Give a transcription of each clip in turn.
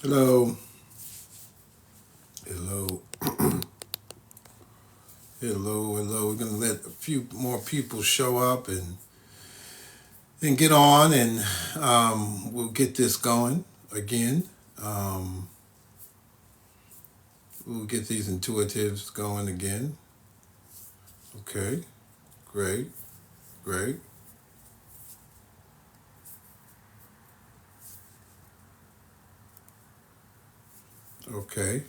Hello, hello, hello. We're gonna let a few more people show up and get on, and we'll get this going again. Um, we'll get these intuitives going again. Okay, great, great. Okay.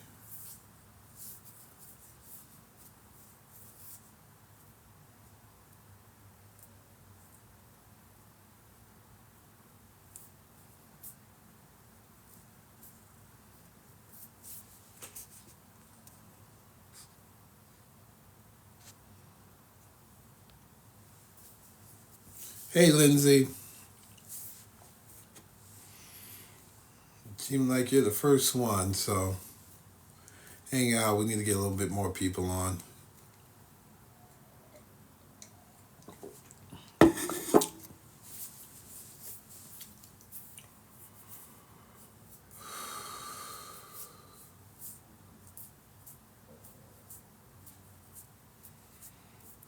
Hey, Lindsay. Seems like you're the first one, so hang out. We need to get a little bit more people on.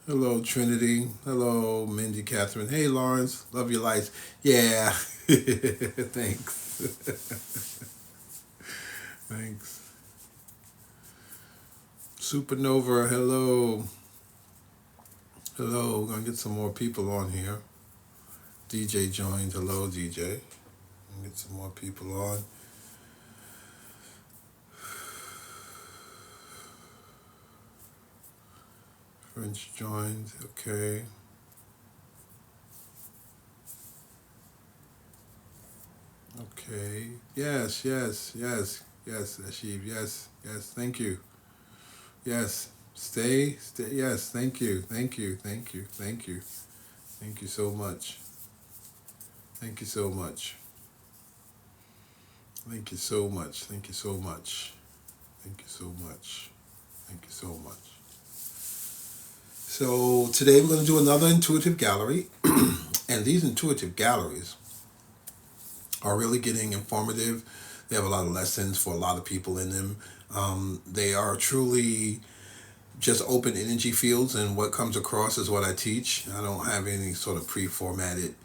Hello, Trinity. Hello, Mindy Catherine. Hey, Lawrence. Love your lights. Yeah. Thanks. Thanks. Supernova. Hello. Hello. We're going to get some more people on here. DJ joined. Hello, DJ. Get some more people on. French joined. Okay. Okay. Yes, yes, yes, yes, Ashib. Yes, yes. Thank you. Yes. Stay, stay. Yes. Thank you. Thank you. Thank you. Thank you. Thank you so much. Thank you so much. Thank you so much. Thank you so much. Thank you so much. Thank you so much. So today we're going to do another intuitive gallery, and these intuitive galleries are really getting informative. They have a lot of lessons for a lot of people in them. They are truly just open energy fields, and what comes across is what I teach. I don't have any sort of pre-formatted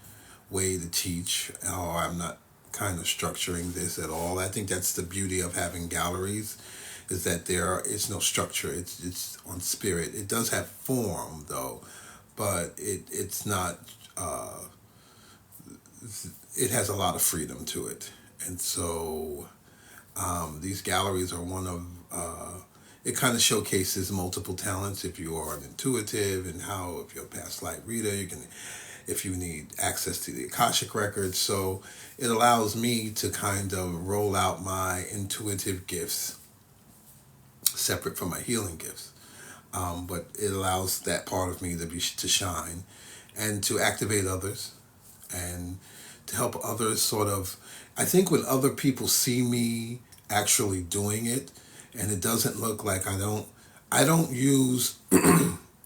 way to teach, or I'm not kind of structuring this at all. I think that's the beauty of having galleries, is that it's no structure. It's on spirit. It does have form though, but it's not. It has a lot of freedom to it, and so these galleries are one of. It kind of showcases multiple talents. If you are an intuitive, and how if you're a past life reader, you can, if you need access to the Akashic records. So it allows me to kind of roll out my intuitive gifts separate from my healing gifts. But it allows that part of me to shine and to activate others and to help others sort of. I think when other people see me actually doing it, and it doesn't look like I don't use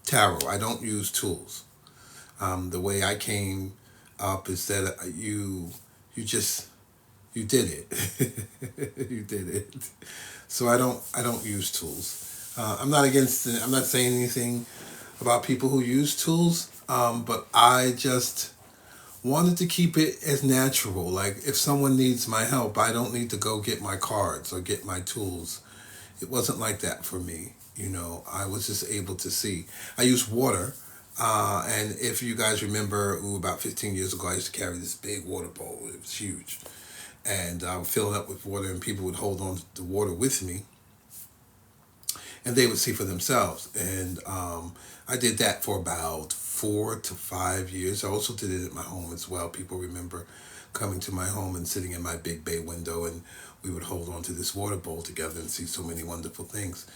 tarot. I don't use tools. The way I came up is that you just you did it. You did it. So I don't use tools. I'm not against. I'm not saying anything about people who use tools. But I just wanted to keep it as natural. Like if someone needs my help, I don't need to go get my cards or get my tools. It wasn't like that for me. I was just able to see. I use water. And if you guys remember, about 15 years ago, I used to carry this big water bowl. It was huge. And I would fill it up with water, and people would hold on to the water with me, and they would see for themselves. And I did that for about 4 to 5 years. I also did it at my home as well. People remember coming to my home and sitting in my big bay window, and we would hold on to this water bowl together and see so many wonderful things.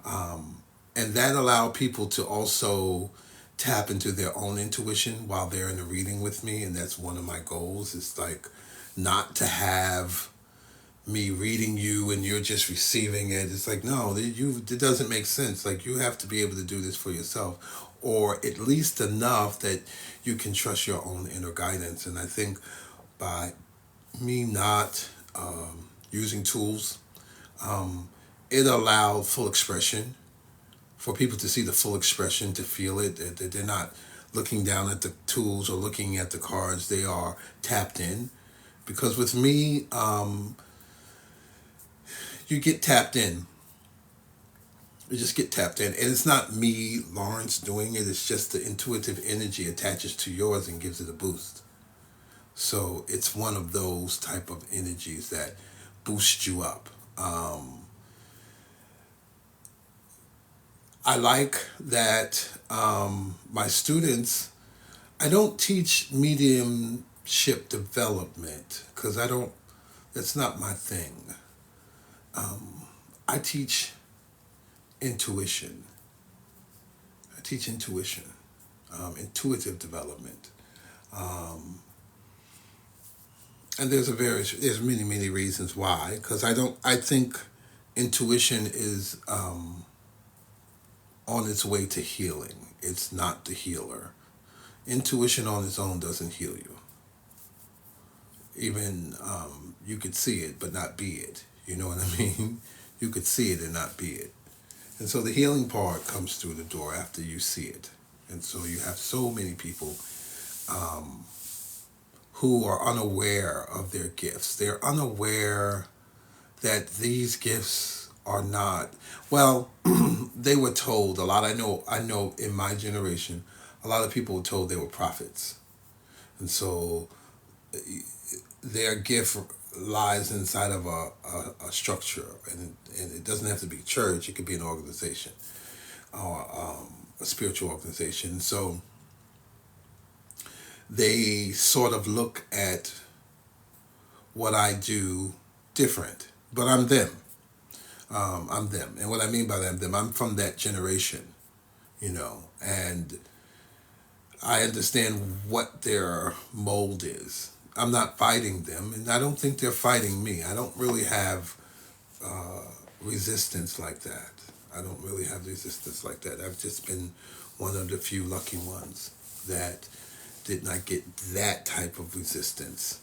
And that allowed people to also tap into their own intuition while they're in the reading with me. And that's one of my goals, is like not to have me reading you and you're just receiving it. It's like, no, it doesn't make sense. Like, you have to be able to do this for yourself, or at least enough that you can trust your own inner guidance. And I think by me not using tools. Um, it allowed full expression for people to see the full expression, to feel it. That they're not looking down at the tools or looking at the cards. They are tapped in. Because with me, you get tapped in. You just get tapped in. And it's not me, Lawrence, doing it. It's just the intuitive energy attaches to yours and gives it a boost. So it's one of those type of energies that boost you up. I like that my students, I don't teach mediumship development because I don't, that's not my thing. I teach intuition. I teach intuition, intuitive development. Um, and there's many reasons why, because I think intuition is on its way to healing. It's not the healer. Intuition on its own doesn't heal you. Even you could see it but not be it. You know what I mean? You could see it and not be it. And so the healing part comes through the door after you see it. And so you have so many people um, who are unaware of their gifts. They're unaware that these gifts are not, well, they were told a lot. I know in my generation, a lot of people were told they were prophets. And so their gift lies inside of a structure, and it doesn't have to be church. It could be an organization or a spiritual organization. So they sort of look at what I do different, but I'm them. I'm them, and what I mean by that, I'm them. I'm from that generation, and I understand what their mold is. I'm not fighting them, and I don't think they're fighting me. I don't really have uh, resistance like that. I don't really have resistance like that. I've just been one of the few lucky ones that did not get that type of resistance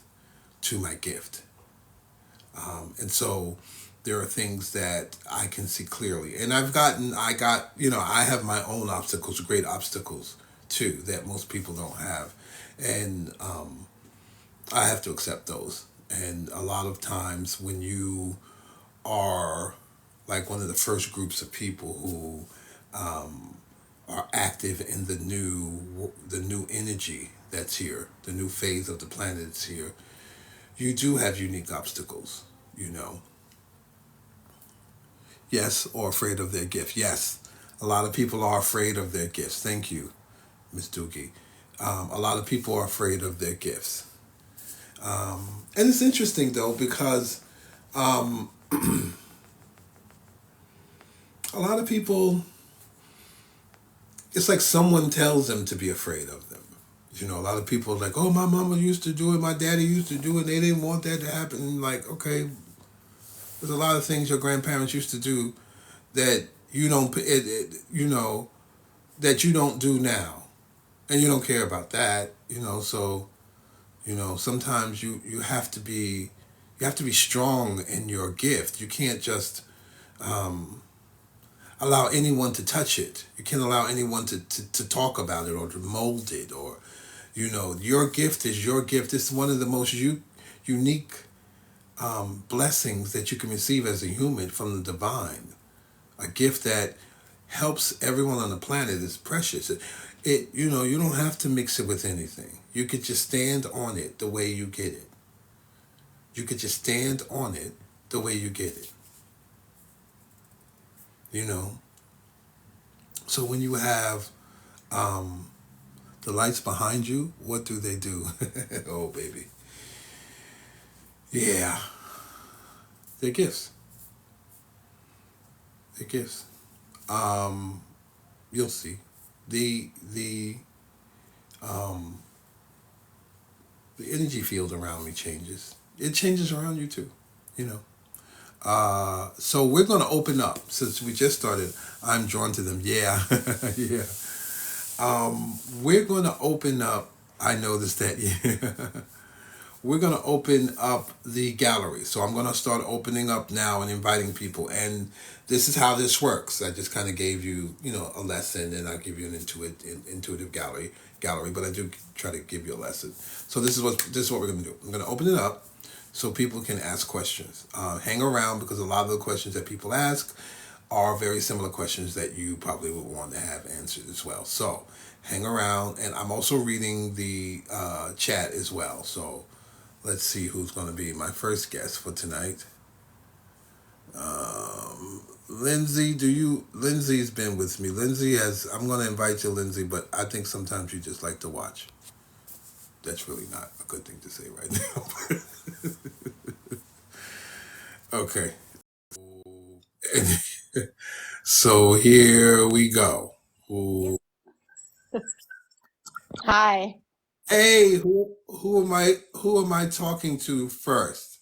to my gift. And so there are things that I can see clearly. And I have my own obstacles, great obstacles too, that most people don't have. And I have to accept those. And a lot of times when you are like one of the first groups of people who are active in the new energy that's here, the new phase of the planet that's here, you do have unique obstacles, you know. Yes, or afraid of their gift. Yes, a lot of people are afraid of their gifts. Thank you, Miss Doogie. A lot of people are afraid of their gifts. And it's interesting though because um, a lot of people, it's like someone tells them to be afraid of them. A lot of people are like, oh, my mama used to do it, my daddy used to do it, they didn't want that to happen. Like, okay, there's a lot of things your grandparents used to do that you don't, that you don't do now, and you don't care about that. So sometimes you have to be strong in your gift. You can't just allow anyone to touch it. You can't allow anyone to talk about it or to mold it, or your gift is your gift. It's one of the most unique blessings that you can receive as a human from the divine. A gift that helps everyone on the planet is precious. You don't have to mix it with anything. You could just stand on it the way you get it. You could just stand on it the way you get it. You know. So when you have the lights behind you, what do they do? Oh baby. Yeah. They're gifts. They're gifts. You'll see. The um the energy field around me changes. It changes around you too, you know. So we're going to open up since we just started. I'm drawn to them. Yeah, yeah. We're going to open up. I noticed that. Yeah, we're going to open up the gallery. So I'm going to start opening up now and inviting people. And this is how this works. I just kind of gave you, a lesson, and I'll give you an intuitive gallery. But I do try to give you a lesson. So this is what we're going to do. I'm going to open it up so people can ask questions. Hang around because a lot of the questions that people ask are very similar questions that you probably would want to have answered as well. So hang around, and I'm also reading the chat as well. So let's see who's going to be my first guest for tonight. Lindsay, Lindsay's been with me. Lindsay has, I'm going to invite you, Lindsay, but I think sometimes you just like to watch. That's really not a good thing to say right now. Okay. So here we go. Ooh. Hi. Hey, who am I talking to first?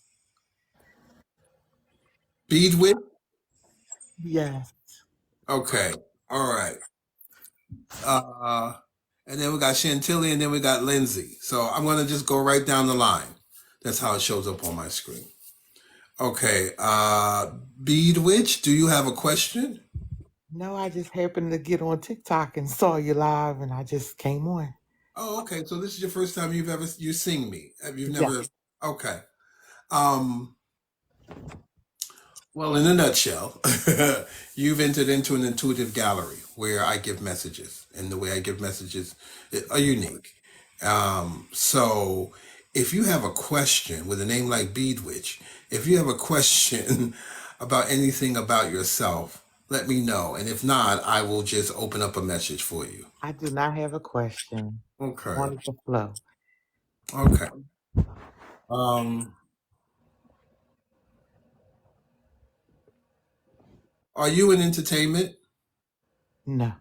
Beadwit? Yes. Okay. All right. Uh, and then we got Chantilly, and then we got Lindsay. So I'm gonna just go right down the line. That's how it shows up on my screen. Okay. Bead Witch, do you have a question? No, I just happened to get on TikTok and saw you live, and I just came on. Oh, okay. So this is your first time you seen me. Have you Yeah. never? Okay. Um. Well, in a nutshell, you've entered into an intuitive gallery where I give messages, and the way I give messages are unique. So, if you have a question with a name like Beadwitch, if you have a question about anything about yourself, let me know. And if not, I will just open up a message for you. I do not have a question. Okay. Wanted to flow. Okay. Um, are you in entertainment? No.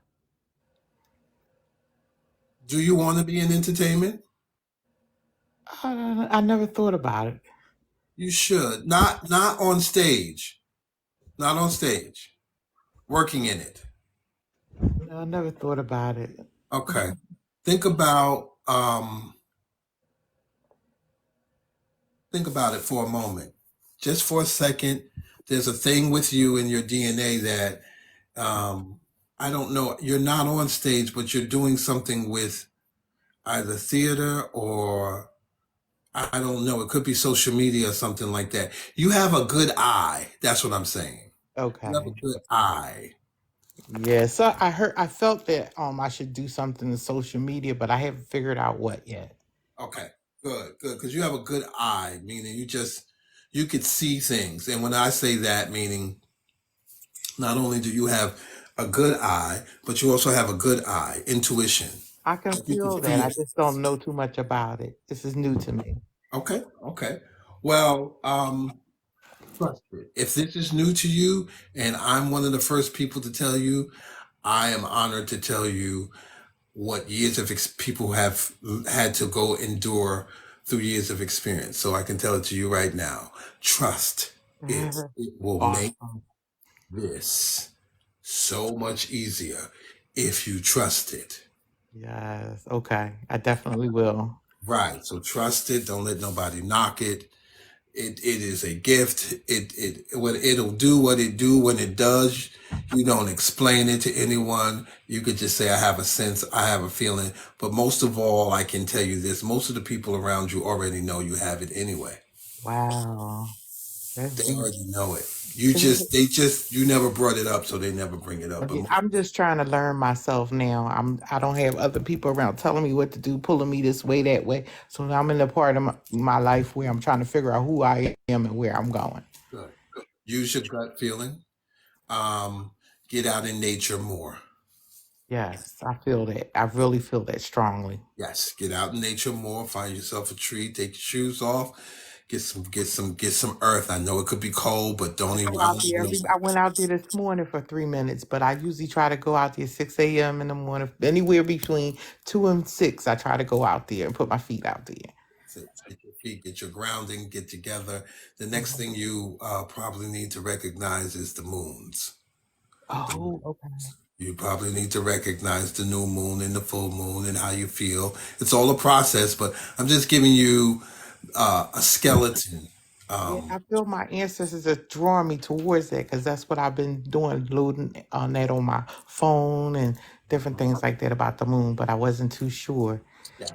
Do you want to be in entertainment? I never thought about it. You should. Not on stage. Not on stage. Working in it. No, I never thought about it. Okay. Think about it for a moment. Just for a second. There's a thing with you in your DNA that I don't know. You're not on stage, but you're doing something with either theater or I don't know. It could be social media or something like that. You have a good eye. That's what I'm saying. You have a Okay. good eye. Yeah. So I felt that I should do something in social media, but I haven't figured out what yet. Okay, good. Because you have a good eye, meaning you could see things. And when I say that, meaning not only do you have a good eye, but you also have a good eye, intuition. I can Like you can feel that. feel I just things. don't know too much about it. This is new to me. Okay. Well, trust it. If this is new to you, and I'm one of the first people to tell you, I am honored to tell you what years of people have had to go endure through years of experience. So I can tell it to you right now. Trust it. It will make Awesome. this so much easier if you trust it. Yes. Okay. I definitely will. Right. So trust it. Don't let nobody knock it. It is a gift. It'll do what it do when it does. You don't explain it to anyone. You could just say, I have a sense, I have a feeling. But most of all, I can tell you this, most of the people around you already know you have it anyway. Wow. That's They deep. already know it. You never brought it up, so they never bring it up. But Okay, I'm just trying to learn myself now. I don't have other people around telling me what to do, pulling me this way, that way. So I'm in the part of my life where I'm trying to figure out who I am and where I'm going. good. Use your gut feeling. Um, get out in nature more. Yes, I feel that. I really feel that strongly. Yes, get out in nature more. Find yourself a tree. Take your shoes off. Get some earth. I know it could be cold, but don't even. Go I out don't there even. I went out there this morning for 3 minutes, but I usually try to go out there 6 a.m. in the morning, anywhere between 2 and 6. I try to go out there and put my feet out there. Get your feet, get your grounding, get together. The next Mhm. thing you probably need to recognize is the moons. Oh, okay. You probably need to recognize the new moon and the full moon and how you feel. It's all a process, but I'm just giving you a skeleton. Yeah, Um, I feel my ancestors are drawing me towards that because that's what I've been doing, loading on that on my phone and different things like that about the moon, but I wasn't too sure. yeah,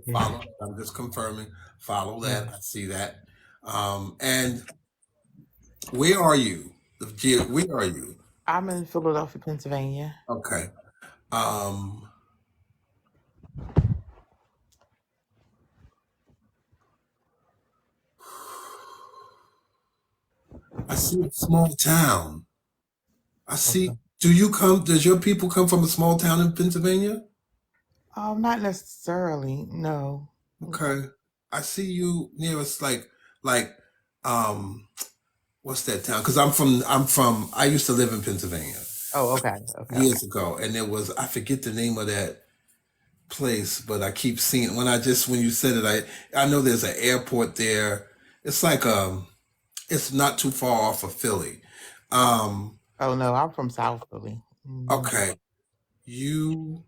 Yeah. follow. I'm just confirming. Follow that. Yeah. I see that. And where are you? Where are you? I'm in Philadelphia, Pennsylvania. Okay. Um, I see a small town. I see. Okay. Do you come? Does your people come from a small town in Pennsylvania? Not necessarily, no. Okay. I see you near us, like, um, what's that town? Because I used to live in Pennsylvania Oh, okay, okay, okay. years ago, and there was, I forget the name of that place, but I keep seeing when you said it, I know there's an airport there. It's like it's not too far off of Philly. Um, Oh no, I'm from South Philly. okay. You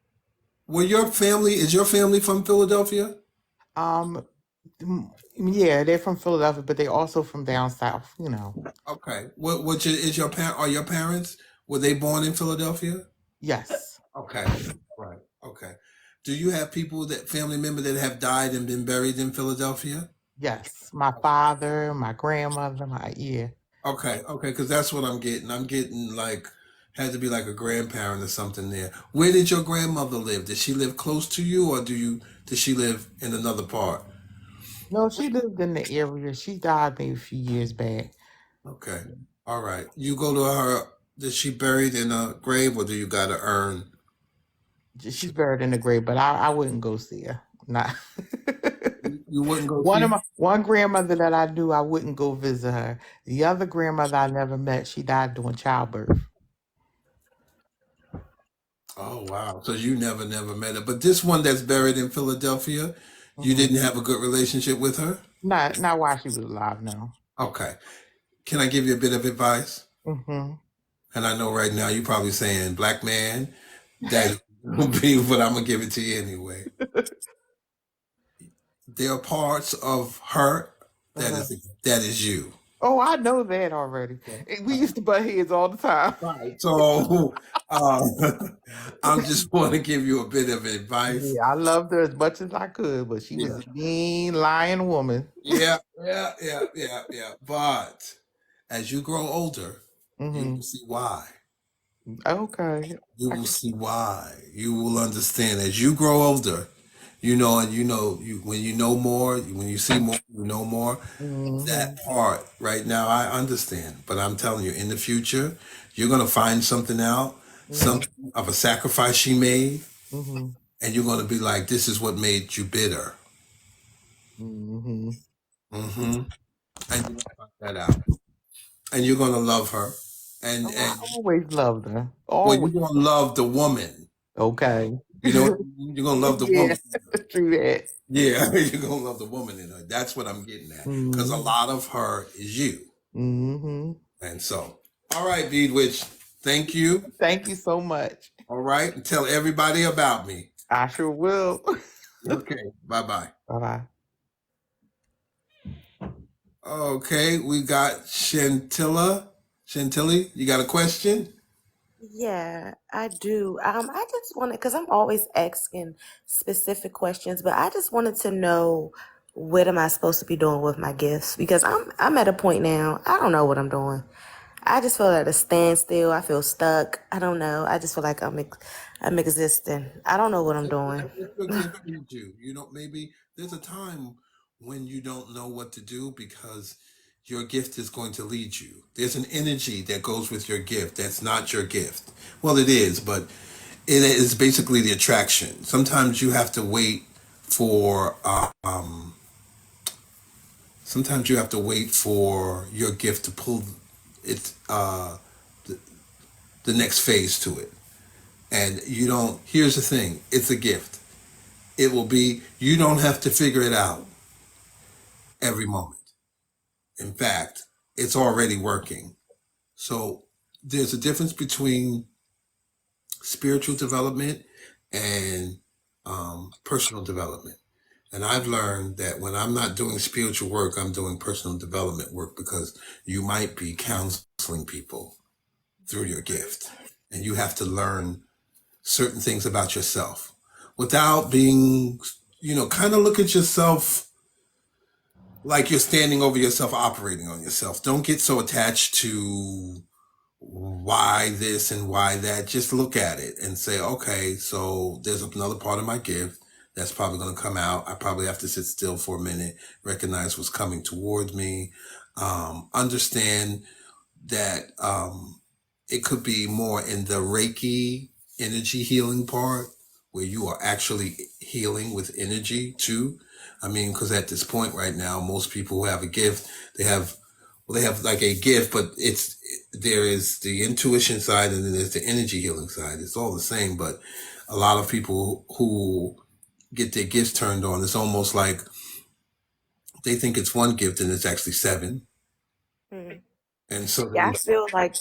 is your family from Philadelphia? Um, yeah, they're from Philadelphia, but they're also from down south. Okay. Is your parent? Are your parents? Were they born in Philadelphia? Yes, Okay. Right. Okay. Do you have family members that have died and been buried in Philadelphia? yes. My father, my grandmother, my yeah. Okay. Okay. Because that's what I'm getting. I'm getting like had to be like a grandparent or something there. Where did your grandmother live? Did she live close to you, or did she live in another part? No, she lived in the area. She died maybe a few years back. Okay. All right. You go to her. Is she buried in a grave, or do you got to earn? She's buried in the grave, but I wouldn't go see her. Not You wouldn't go see her? one grandmother that I knew, I wouldn't go visit her. The other grandmother I never met, she died during childbirth. Oh wow! So you never met her, but this one that's buried in Philadelphia, you Hmm. didn't have a good relationship with her. Not while she was alive, no. Okay. Can I give you a bit of advice? Hmm. And I know right now you're probably saying, "Black man, that will be," but I'm gonna give it to you anyway. There are parts of her Uh-huh. that is you. Oh, I know that already. Okay. We used to butt heads all the time. Right. So, I'm just want to give you a bit of advice. Yeah, I loved her as much as I could, but she was Yeah. a mean, lying woman. Yeah. But as you grow older, you Hmm. will see why. Okay. You I will can, see why. You will understand as you grow older. When you know more, when you see more, you know more. That hmm. part right now, I understand. But I'm telling you, in the future, you're gonna find something out, Hmm. something of a sacrifice she made, Hmm. and you're gonna be like, "This is what made you bitter." Hmm. Mm-hmm. And you're gonna find that out, and you're gonna love her, and Oh, I and always loved her. well, you're Always. gonna love the woman. Okay. You know, what I mean? You're gonna love the Yeah, woman. true that. Yeah, you're gonna love the woman in her. That's what I'm getting at. Because a Hmm. lot of her is you. Hmm. And so, all right, Deedwitch, thank you. Thank you so much. All right, and tell everybody about me. I sure will. Okay, bye bye. Bye bye. Okay, we got Chantilla. Chantilly, you got a question? Yeah, I do. I just wanted, because I'm always asking specific questions, but I just wanted to know what am I supposed to be doing with my gifts? Because I'm at a point now, I don't know what I'm doing. I just feel at a standstill. I feel stuck. I don't know. I just feel like I'm existing. I don't know what I'm doing. Let your gift lead you. Maybe there's a time when you don't know what to do because your gift is going to lead you. There's an energy that goes with your gift that's not your gift. Well, it is, but it is basically the attraction. Sometimes you have to wait for sometimes you have to wait for your gift to pull it the next phase to it. And you don't here's the thing, it's a gift. It will be you don't have to figure it out every moment. In fact, it's already working. So there's a difference between spiritual development and personal development. And I've learned that when I'm not doing spiritual work, I'm doing personal development work because you might be counseling people through your gift. And you have to learn certain things about yourself without being, kind of look at yourself like you're standing over yourself, operating on yourself. Don't get so attached to why this and why that. Just look at it and say, okay, so there's another part of my gift that's probably going to come out. I probably have to sit still for a minute, recognize what's coming towards me, understand that it could be more in the Reiki energy healing part where you are actually healing with energy too. I mean, because at this point right now, most people who have a gift, they have they have like a gift, but there is the intuition side and then there's the energy healing side. It's all the same, but a lot of people who get their gifts turned on, it's almost like they think it's one gift and it's actually seven. Mhm. And so Yeah, I they, feel like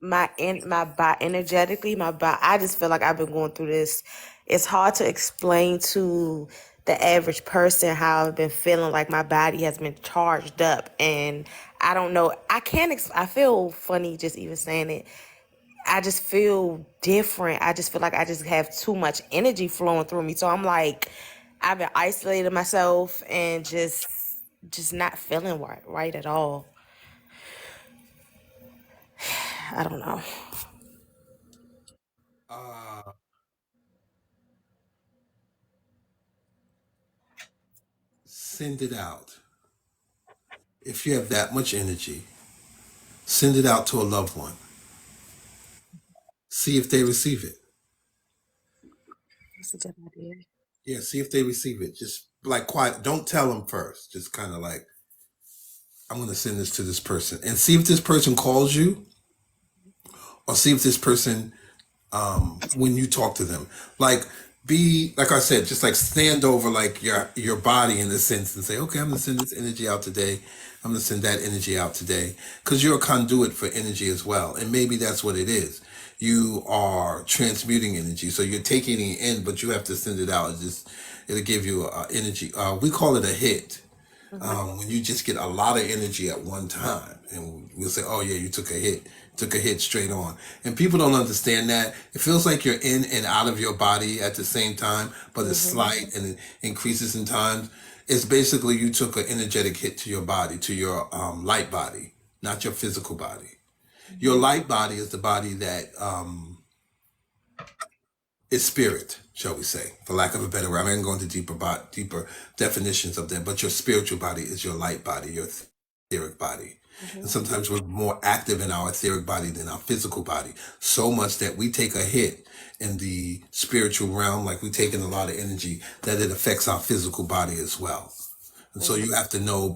my body energetically, my body. I just feel like I've been going through this. It's hard to explain to the average person how I've been feeling. Like my body has been charged up, and I don't know. I can't. I feel funny just even saying it. I just feel different. I just feel like I just have too much energy flowing through me. So I'm like, I've been isolating myself and just not feeling right at all. I don't know. uh, send it out. If you have that much energy, send it out to a loved one. See if they receive it. That's a good idea. Yeah, see if they receive it. Just like quiet. Don't tell them first. Just kind of like, I'm going to send this to this person and see if this person calls you or see if this person, when you talk to them, like be, like I said, just like stand over like your body in a sense and say, okay, I'm going to send this energy out today. I'm going to send that energy out today because you're a conduit for energy as well. And maybe that's what it is. You are transmuting energy. So you're taking it in, but you have to send it out. It'll give you energy. We call it a hit. Hmm. When you just get a lot of energy at one time, and we'll say, "Oh yeah, you took a hit straight on." And people don't understand that. It feels like you're in and out of your body at the same time, but it's Hmm. slight and it increases in times. It's basically you took an energetic hit to your body, to your light body, not your physical body. Your light body is the body that is spirit, shall we say, for lack of a better word. I'm not going into deeper definitions of that, but your spiritual body is your light body, your etheric body. And Hmm. sometimes we're more active in our etheric body than our physical body. So much that we take a hit in the spiritual realm, like we take in a lot of energy, that it affects our physical body as well. And so you have to know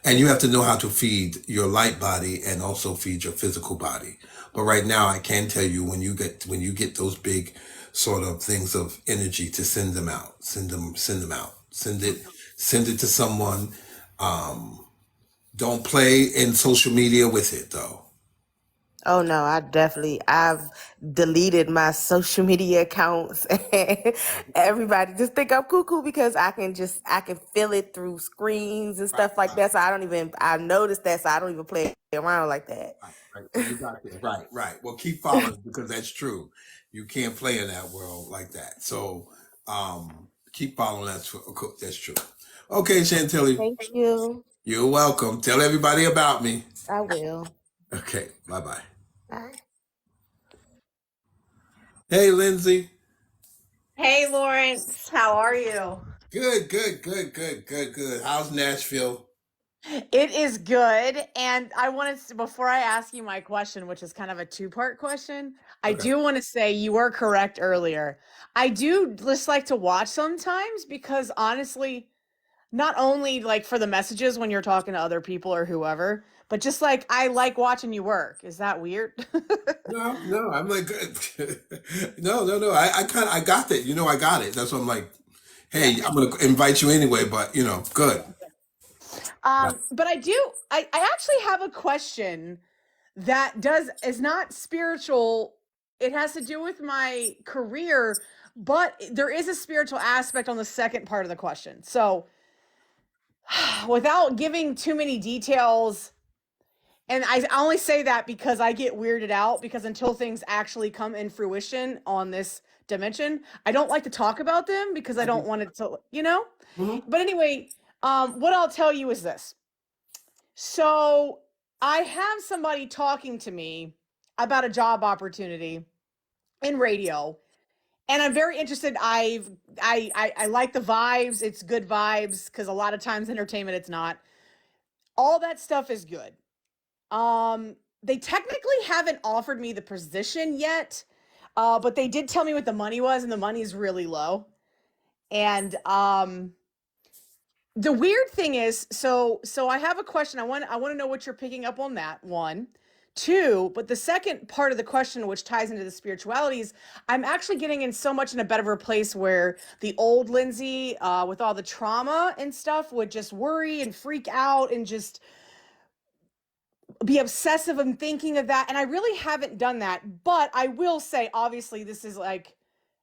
and you have to know how to feed your light body and also feed your physical body. But right now, I can tell you when you get those big sort of things of energy to send them out, send them out, send it to someone. Don't play in social media with it though. Oh no, I've deleted my social media accounts and everybody just think I'm cuckoo because I can feel it through screens and Right, stuff like that. So I noticed that so I don't even play around like that. right, right. So you got this. Right, right. Well, keep following because that's true. You can't play in that world like that. So keep following. That's true. Okay, Chantilly, Thank you. you're welcome. Tell everybody about me. I will. Okay, bye bye. Bye. Hey, Lindsay. Hey Lawrence, how are you? Good, good, good, good, good, good. How's Nashville? It is good. And I wanted to, before I ask you my question, which is kind of a two-part question, I Okay. do want to say you were correct earlier. I do just like to watch sometimes because honestly, not only like for the messages when you're talking to other people or whoever, but just like I like watching you work. Is that weird? No, no, I'm like, good. No, no, no. I got that. I got it. That's what I'm like. Yeah. Hey, I'm gonna invite you anyway, but good. Right. But I actually have a question that does is not spiritual. It has to do with my career, But there is a spiritual aspect on the second part of the question. So, without giving too many details, and I only say that because I get weirded out because until things actually come in fruition on this dimension, I don't like to talk about them because I don't want it to, you know? Mhm. But anyway, what I'll tell you is this. So I have somebody talking to me about a job opportunity in radio, and I'm very interested. I like the vibes. It's good vibes because a lot of times entertainment, it's not. All that stuff is good. They technically haven't offered me the position yet, but they did tell me what the money was, and the money is really low. And the weird thing is, so I have a question. I want to know what you're picking up on that one. Two, but the second part of the question, which ties into the spiritualities, I'm actually getting in so much in a better place where the old Lindsay, with all the trauma and stuff, would just worry and freak out and just be obsessive and thinking of that. And I really haven't done that. But I will say, obviously, this is like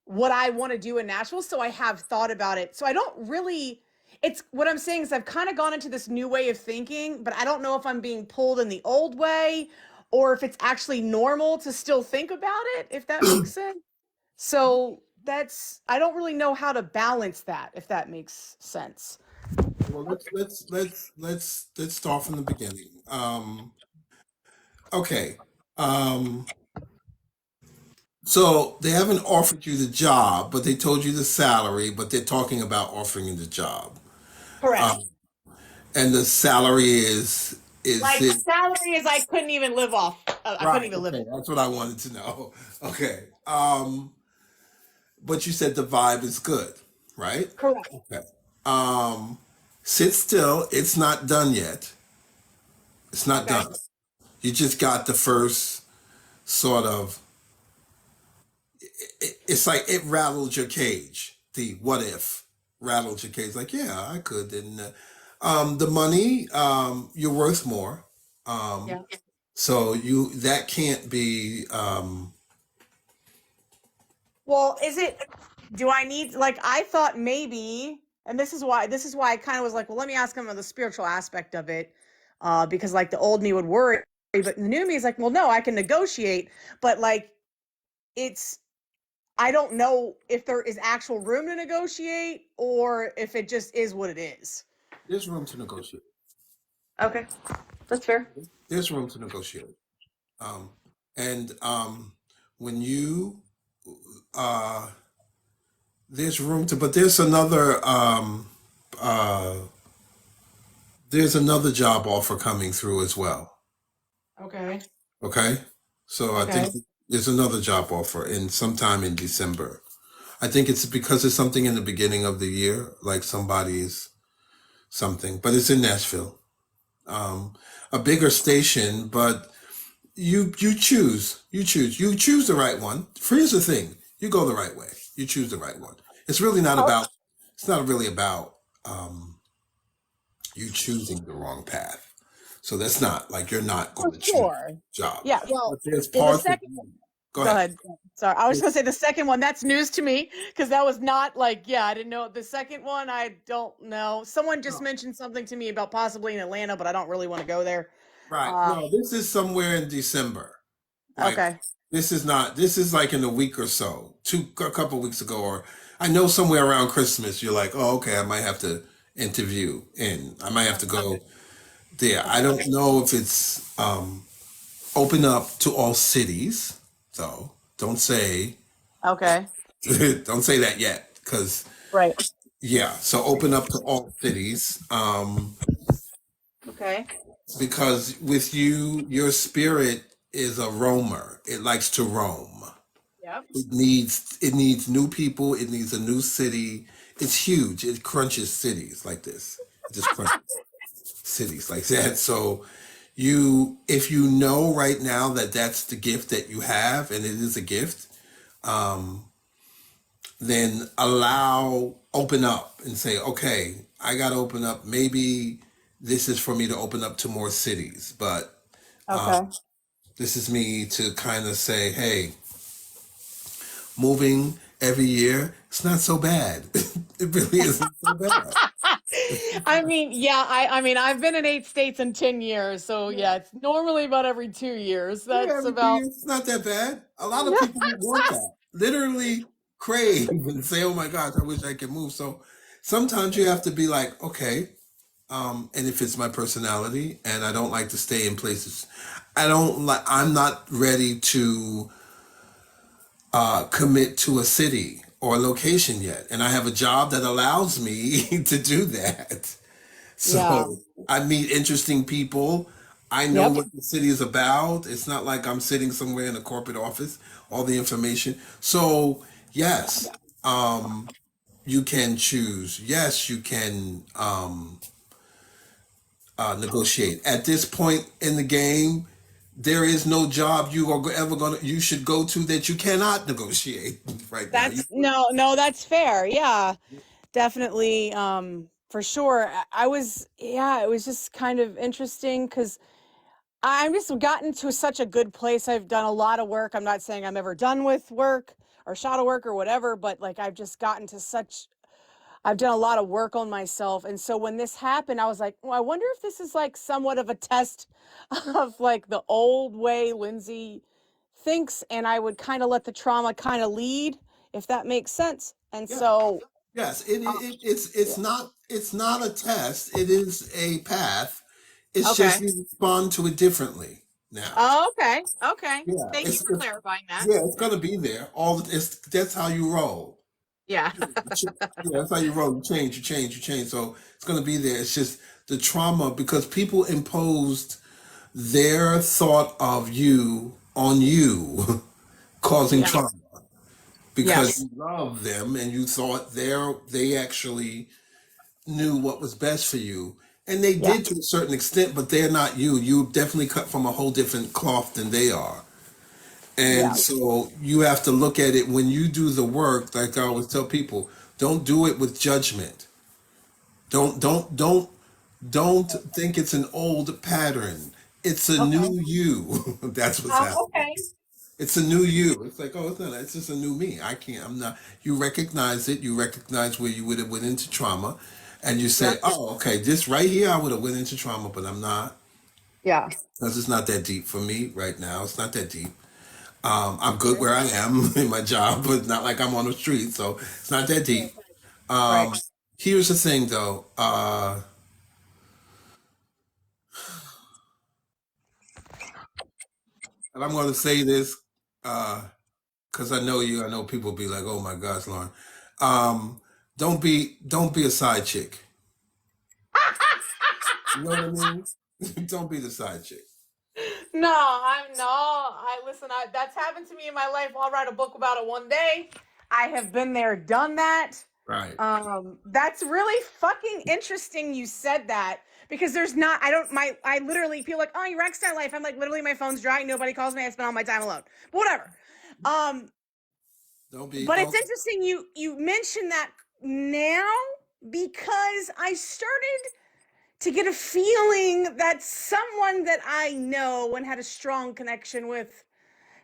what I want to do in Nashville. So I have thought about it. So I don't really, it's what I'm saying is I've kind of gone into this new way of thinking, but I don't know if I'm being pulled in the old way or if it's actually normal to still think about it, if that makes sense. So I don't really know how to balance that, if that makes sense. Well, let's start from the beginning. Okay. Um, so they haven't offered you the job, but they told you the salary, but they're talking about offering you the job. Correct. Um, and the salary is Like it salary is I couldn't even live off. I couldn't right? even live. Okay, that's what I wanted to know. Okay. But you said the vibe is good, right? Correct. Okay. Um, sit still. It's not done yet. It's not Okay. done. You just got the first sort of. It's like it rattled your cage. The what if rattled your cage. Like, yeah, I could. And the money, you're worth more. Um, Yeah. so you that can't be. Well, do I need, like, I thought maybe, and this is why I kind of was like, well, let me ask him on the spiritual aspect of it, because like the old me would worry, but the new me is like, well, no, I can negotiate, but like, it's, I don't know if there is actual room to negotiate or if it just is what it is. There's room to negotiate. Okay, that's fair. There's room to negotiate. Um, and when you uh, there's room to, but uh, there's another job offer coming through as well. Okay. Okay, so I think Okay. there's another job offer in sometime in December. I think it's because it's something in the beginning of the year, like somebody's something, but it's in Nashville. Um, a bigger station, but you choose the right one. Here's the thing: you go the right way. You choose the right one. It's really not Oh, about. It's not really about um, you choosing the wrong path. So that's not like you're not for going to choose sure. a job. Yeah. But there's Well, the parts of second you. Go Go ahead. ahead. Sorry, I was just gonna say the second one. That's news to me because that was not like, yeah, I didn't know. The second one, I don't know. Someone just No, mentioned something to me about possibly in Atlanta, but I don't really want to go there. right. Uh, No, this is somewhere in December. Like okay, this is not. This is like in a week or so, a couple weeks ago, or I know somewhere around Christmas. You're like, oh, okay, I might have to interview, and I might have to go there. I don't know if it's open up to all cities, so don't say okay, don't say that yet, because right, yeah. So open up to all cities, okay, because with you, your spirit is a roamer. It likes to roam. yep, It needs new people. It needs a new city. It's huge. It crunches cities like this. It just crunches cities like that. So if you know right now that that's the gift that you have, and it is a gift, um, then open up and say, okay, I got to open up. Maybe this is for me to open up to more cities, but okay, this is me to kind of say, hey, moving every year, it's not so bad. It really isn't so bad. I mean, yeah, I mean, I've been in 8 states in 10 years, so yeah, it's normally about every 2 years. Yeah, That's every few about. years, it's not that bad. A lot of people would want that. Literally crave and say, "Oh my gosh, I wish I could move." So sometimes you have to be like, okay, and if it's my personality, and I don't like to stay in places, I don't like. I'm not ready to commit to a city or a location yet, and I have a job that allows me to do that. Yeah. So I meet interesting people. I know Yep. what the city is about. It's not like I'm sitting somewhere in a corporate office, all the information. So, yes, you can choose. Yes, you can negotiate. At this point in the game, there is no job you are ever going to, you should go to that you cannot negotiate right now. You, That's no, that's fair. Yeah, definitely. For sure. Yeah, it was just kind of interesting because I'm just gotten to such a good place. I've done a lot of work. I'm not saying I'm ever done with work or shadow work or whatever, but like I've just gotten to such I've done a lot of work on myself. And so when this happened, I was like, well, I wonder if this is like somewhat of a test of like the old way Lindsay thinks. And I would kind of let the trauma kind of lead, if that makes sense. And yeah. so, Yes, uh, it's not a test. It is a path. It's okay. just you respond to it differently now. Oh, okay. Okay. Yeah, Thank you for clarifying that. yeah, it's gonna be there. It's that's how you roll. Yeah. Yeah, that's how you roll. You change, you change, you change. So it's gonna be there. It's just the trauma because people imposed their thought of you on you, causing Yeah. trauma because Yes. you love them and you thought they actually knew what was best for you. And they Yeah. did to a certain extent, but they're not you. You definitely cut from a whole different cloth than they are. And Yeah. so you have to look at it when you do the work, like I always tell people, don't do it with judgment. Don't think it's an old pattern. It's a Okay. new you. That's what's happening. Okay. It's a new you. It's like, oh, it's not. It's just a new me. I can't. I'm not. You recognize it. You recognize where you would have went into trauma, and you Yeah. say, oh, okay, this right here, I would have went into trauma, but I'm not Yeah. because it's not that deep for me right now. It's not that deep. I'm good where I am in my job, but not like I'm on the street, so it's not that deep. Right. Um, Here's the thing, though, and I'm going to say this because I know you. I know people be like, "Oh my gosh, Lauren." Um, don't be a side chick. You know what I mean? Don't be the side chick. No, I'm no. I listen. That's happened to me in my life. I'll write a book about it one day. I have been there, done that. Right. That's really fucking interesting. You said that because there's not. I don't. I literally feel like, oh, your rock star life. I'm like, literally, my phone's dry. Nobody calls me. I spend all my time alone. But whatever. Um, Don't be. but it's Don't. interesting you mentioned that now because I started to get a feeling that someone that I know and had a strong connection with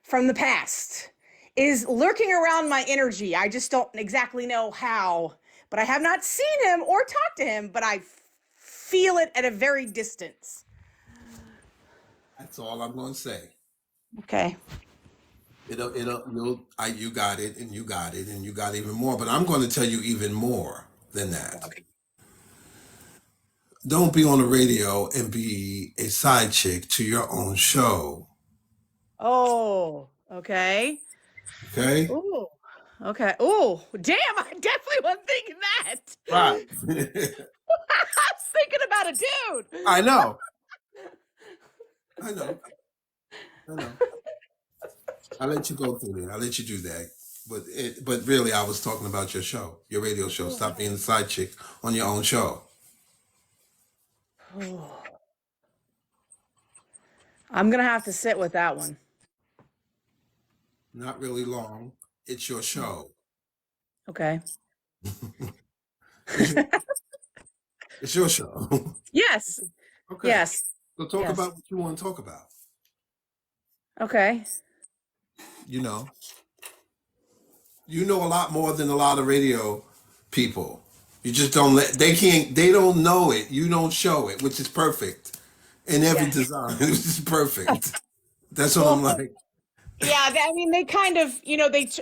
from the past is lurking around my energy. I just don't exactly know how, but I have not seen him or talked to him, but I feel it at a very distance. That's all I'm going to say. Okay. You got it, and you got it, and you got even more. But I'm going to tell you even more than that. Okay. Don't be on the radio and be a side chick to your own show. Oh, okay. Okay? Ooh. Okay. Oh, damn, I definitely wasn't thinking that. Right. I was thinking about a dude. I know. I know. I know. I let you go through it. I let you do that. But really, I was talking about your show, your radio show. Stop being the side chick on your own show. I'm going to have to sit with that one. Not really long. It's your show. Okay. It's your, it's your show. Yes. Okay. Yes. So talk Yes. about what you want to talk about. Okay. You know, You know a lot more than a lot of radio people. You just don't let they don't know it. You don't show it, which is perfect. In every Yeah. design, which is perfect. That's what I'm Well, like. yeah, I mean, they kind of,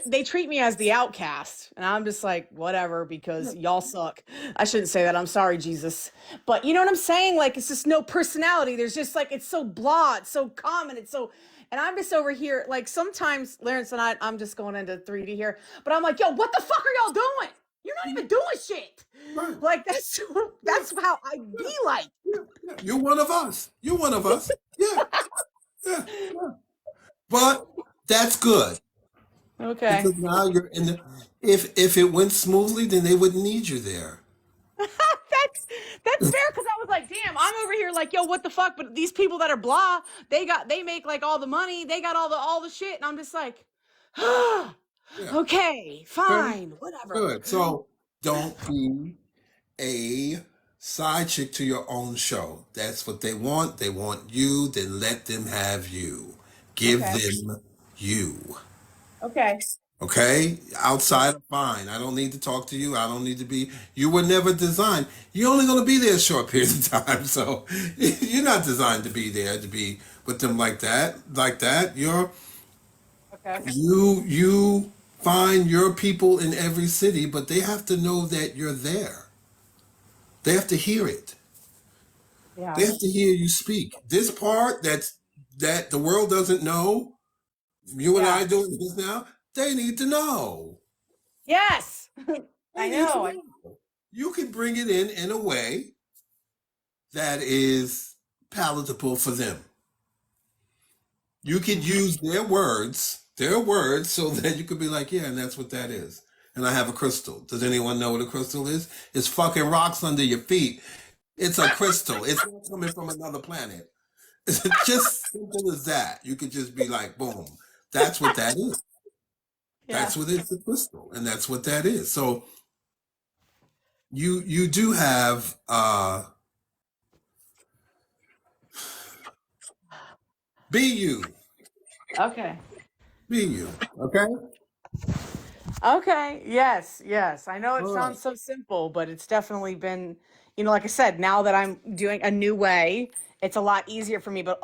they treat me as the outcast, and I'm just like, whatever, because y'all suck. I shouldn't say that. I'm sorry, Jesus, but you know what I'm saying? Like, it's just no personality. There's just like it's so blah, it's so common, it's so, and I'm just over here. Like sometimes, Lawrence and I'm just going into 3D here, but I'm like, yo, what the fuck are y'all doing? You're not even doing shit. Right. Like that's how I be like. Yeah. You're one of us. You're one of us. Yeah. Yeah. Yeah. But that's good Okay. because now you're in the. If it went smoothly, then they wouldn't need you there. That's fair because I was like, damn, I'm over here like, yo, what the fuck? But these people that are blah, they make like all the money, they got all the shit, and I'm just like, Yeah. okay, Good. fine, whatever. Good. So don't be a side chick to your own show. That's what they want. They want you. Then let them have you. Give Okay. them you. Okay. Okay? Outside, fine. I don't need to talk to you. I don't need to be. You were never designed. You're only going to be there a short period of time. So you're not designed to be there to be with them like that. Like that. Okay. You find your people in every city, but they have to know that you're there. They have to hear it. Yeah. They have to hear you speak. This part that the world doesn't know, you and Yeah. I doing this now, they need to know. Yes. They I need to know. know. You can bring it in a way that is palatable for them. You could use their words, so that you could be like, yeah, and that's what that is. And I have a crystal. Does anyone know what a crystal is? It's fucking rocks under your feet. It's a crystal. It's not coming from another planet. It's just simple as that. You could just be like, boom. That's what that is. Yeah. That's what it's a crystal, and that's what that is. So you do have be you. Okay. Be you. Okay? Okay. Yes. Yes. I know it All right. sounds so simple, but it's definitely been, like I said, now that I'm doing a new way, it's a lot easier for me. But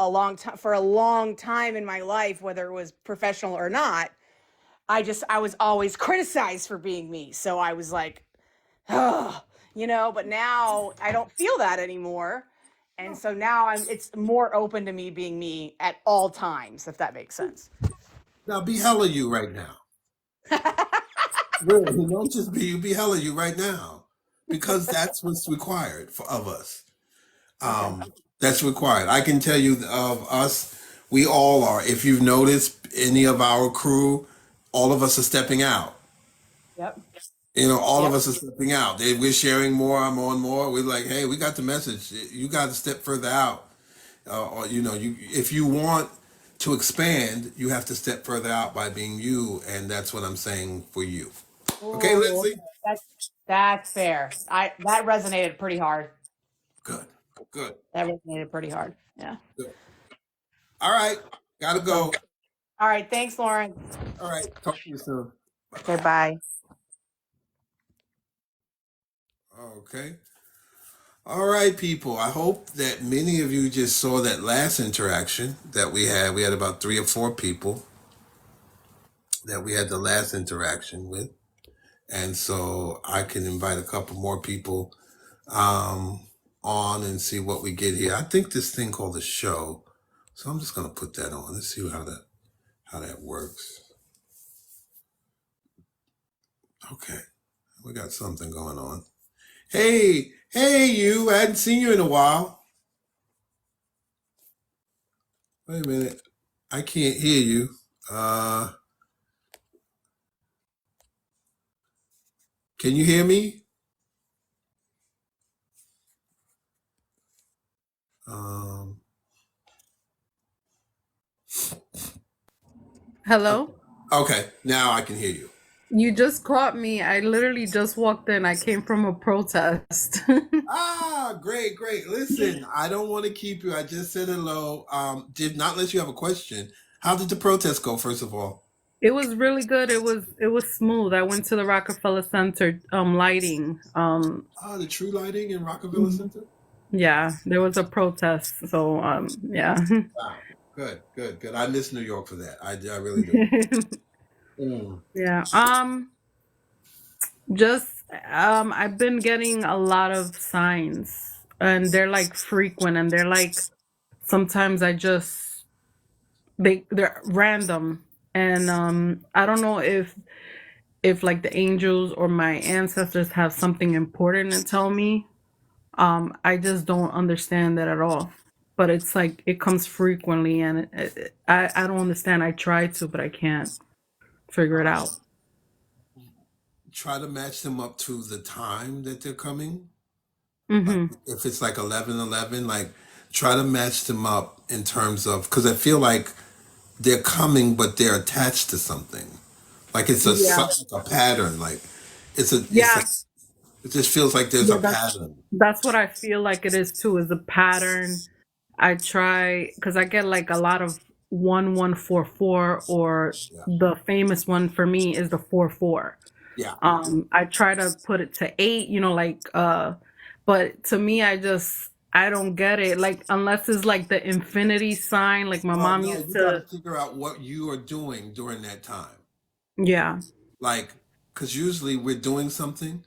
for a long time in my life, whether it was professional or not, I was always criticized for being me. So I was like, oh, but now I don't feel that anymore. And so now it's more open to me being me at all times, if that makes sense. Now be hella you right now. Really, don't just be you, be hella you right now. Because that's what's required of us. Okay. That's required. I can tell you of us, we all are. If you've noticed any of our crew, all of us are stepping out. Yep. All of Yep. us are stepping out. We're sharing more. I'm on more. We're like, hey, we got the message. You got to step further out. Or if you want to expand, you have to step further out by being you, and that's what I'm saying for you. Okay, Ooh, Lindsay. okay. That's fair. That resonated pretty hard. Good, good, That resonated pretty hard. Yeah. good. All right, gotta So, go. all right. Thanks, Lauren. All right, talk to you soon. Okay, bye. Okay. All right, people. I hope that many of you just saw that last interaction that we had. We had about 3 or 4 people that we had the last interaction with. And so I can invite a couple more people um, on and see what we get here. I think this thing called the show. So I'm just gonna put that on. Let's see how that works. Okay, we got something going on. Hey, you! I hadn't seen you in a while. Wait a minute, I can't hear you. Can you hear me? Um, Hello? okay, now I can hear you. You just caught me. I literally just walked in. I came from a protest. Great. Listen, I don't want to keep you. I just said hello. Did not let you have a question. How did the protest go, first of all? It was really good. It was smooth. I went to the Rockefeller Center lighting. The tree lighting in Rockefeller Center. Yeah, there was a protest. So yeah. Wow, good, good, good. I miss New York for that. I really do. Mm. Yeah. Just I've been getting a lot of signs and they're like frequent and they're like sometimes I just they're random and I don't know if like the angels or my ancestors have something important to tell me. I just don't understand that at all. But it's like it comes frequently and I don't understand. I try to, but I can't figure it out. Try to match them up to the time that they're coming. Like Mhm. if it's like 11:11, like try to match them up in terms of because I feel like they're coming, but they're attached to something. Like it's Yeah. a pattern. Like it's a Yeah. it just feels like there's Yeah, a pattern. that's what I feel like it is too, is a pattern. I try because I get like a lot of 1144 or Yeah, the famous one for me is the 44. yeah. I try to put it to 8, like but to me I don't get it. Like unless it's like the infinity sign, like my Oh mom no, used you got to to. figure out what you are doing during that time. Yeah. Like, because usually we're doing something.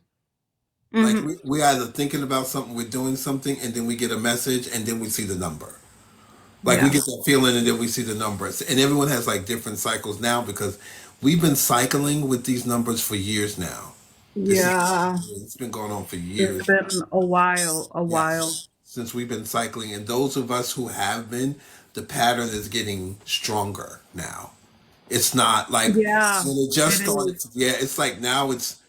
Like Hmm. we either thinking about something, we're doing something, and then we get a message, and then we see the number. Like we Yeah. get that feeling, and then we see the numbers. And everyone has like different cycles now because we've been cycling with these numbers for years now. This is Yeah. it's been going on for It's years. been a while. Yes, since we've been cycling, and those of us who have been, the pattern is getting stronger now. It's not like Yeah, when it just it started. is. Yeah, it's like now it's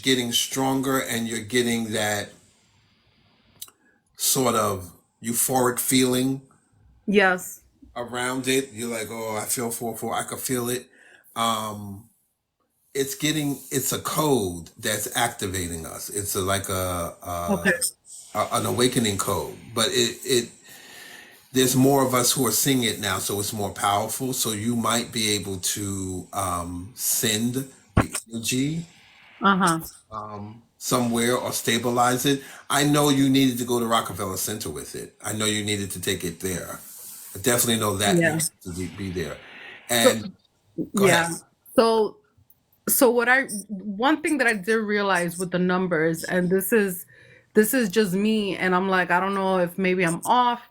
getting stronger, and you're getting that sort of euphoric feeling Yes. around it. You're like, oh, I feel 4-4. I could feel it. Um, it's a code that's activating us. It's like Okay. an awakening code, but it there's more of us who are seeing it now, so it's more powerful. So you might be able to send the energy Uh-huh. somewhere or stabilize it. I know you needed to go to Rockefeller Center with it. I know you needed to take it there. I definitely know that Yeah. needs to be there. So And go ahead. yeah. So what I one thing that I did realize with the numbers, and this is just me, and I'm like, I don't know if maybe I'm off,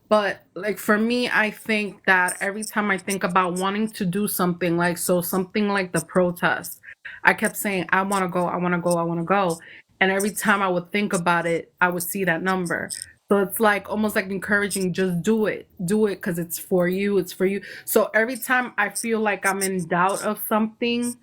but like for me, I think that every time I think about wanting to do something like so something like the protest, I kept saying, I want to go, I want to go, I want to go. And every time I would think about it, I would see that number. So it's like almost like encouraging, just do it because it's for you, it's for you. So every time I feel like I'm in doubt of something,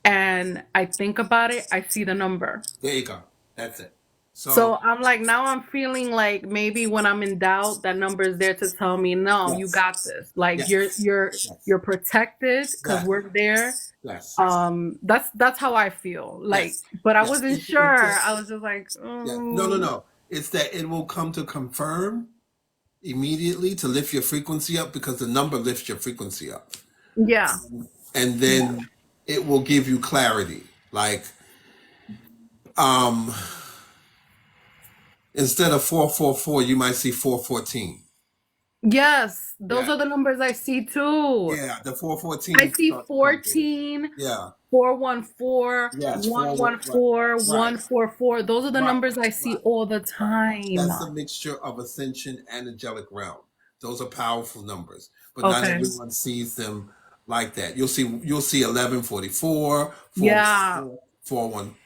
and I think about it, I see the number. There you go. That's it. So So I'm like, now I'm feeling like maybe when I'm in doubt, that number is there to tell me, no, you yes, got this. Like you're yes, you're yes, you're protected because yes, we're there. yes, That's how I feel. Like, yes, but I yes. wasn't sure. It just I was just like, yeah. No, no, no. It's that it will come to confirm immediately to lift your frequency up because the number lifts your frequency up. yeah, And yeah. then it will give you clarity. Like um instead of 444, you might see 414. Yes, those Yeah. are the numbers I see too. Yeah, the I 414 see start to come through. 14, Yeah. 414, Yes, one forward. one Right. four, Right. 144. Those are the Right. numbers I see Right. all the Right. time. That's the mixture of ascension and angelic realm. Those are powerful numbers, but not Okay. everyone sees them like that. You'll see 1144, Yeah, 414, 41,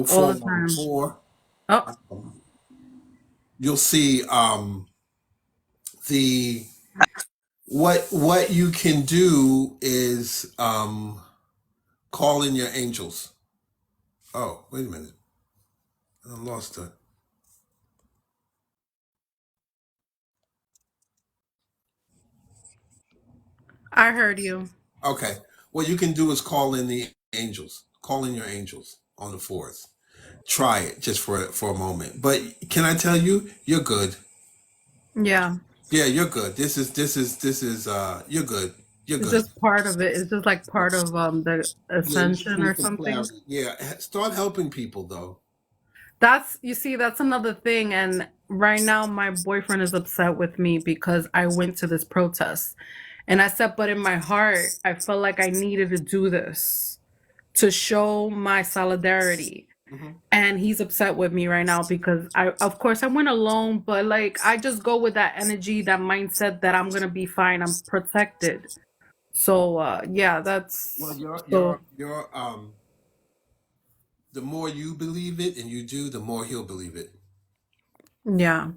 all the time. 414. Oh, You'll see the what you can do is call in your angels. Oh, wait a minute. I lost it. I heard you. Okay. What you can do is call in the angels. Call in your angels on the fourth. Try it just for a moment. But can I tell you, you're good. Yeah. Yeah, you're good. This is you're good. You're It's good. just part of it. It's just like part of the Yeah, you just ascension need or some something. clarity. Yeah, start helping people though. That's, you see, that's another thing. And right now, my boyfriend is upset with me because I went to this protest. And I said, but in my heart, I felt like I needed to do this to show my solidarity. Hmm. And he's upset with me right now because of course, I went alone, but like, I just go with that energy, that mindset that I'm going to be fine. I'm protected. So, yeah, Well, that's you're so, you're you're the more you believe it and you do, the more he'll believe it. yeah.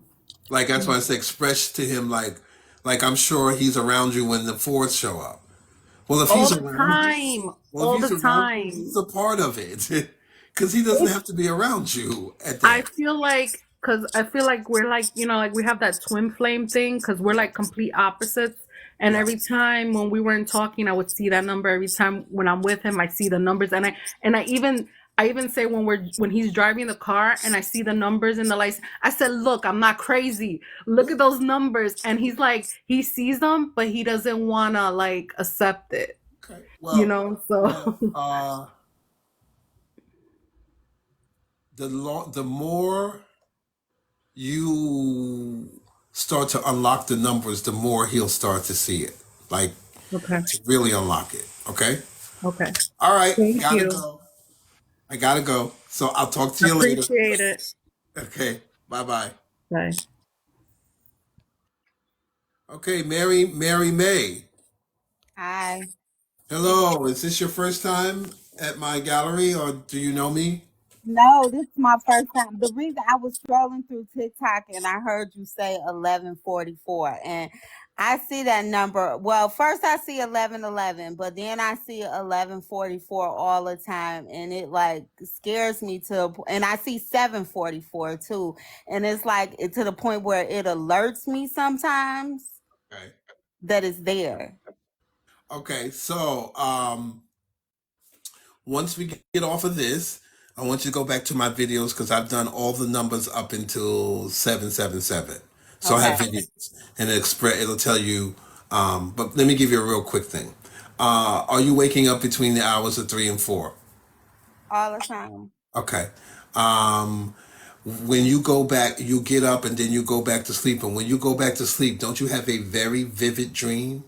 Like that's why I say express to him like I'm sure he's around you when the fourths show up. Well, if All he's the around you, time. well if All he's the around you, he's time. a part of it. Because he doesn't have to be around you at I that. feel like, because I feel like we're like, like we have that twin flame thing because we're like complete opposites. And Right. every time when we weren't talking, I would see that number. Every time when I'm with him, I see the numbers. And I even say when he's driving the car and I see the numbers in the lights, I said, look, I'm not crazy. Look Yeah. at those numbers. And he's like, he sees them, but he doesn't wanna like accept it. Okay. So The more you start to unlock the numbers, the more he'll start to see it. Like okay. to really unlock it. Okay. Okay. All right. Thank Gotta you. go. I gotta go. So I'll talk to I you later. appreciate it. Okay. Bye bye. Bye. Okay, Mary May. Hi. Hello. Is this your first time at my gallery or do you know me? No, this is my first time. The reason I was scrolling through TikTok and I heard you say 1144 and I see that number. Well, first I see 1111, but then I see 1144 all the time and it like scares me and I see 744 too. And it's like to the point where it alerts me sometimes Okay. that it's there. Okay, so once we get off of this, I want you to go back to my videos because I've done all the numbers up until 777. So I have Okay. videos and it'll tell you but let me give you a real quick thing. Are you waking up between the hours of 3 and 4? All the time. Okay. Um when you go back, you get up and then you go back to sleep. And when you go back to sleep, don't you have a very vivid dream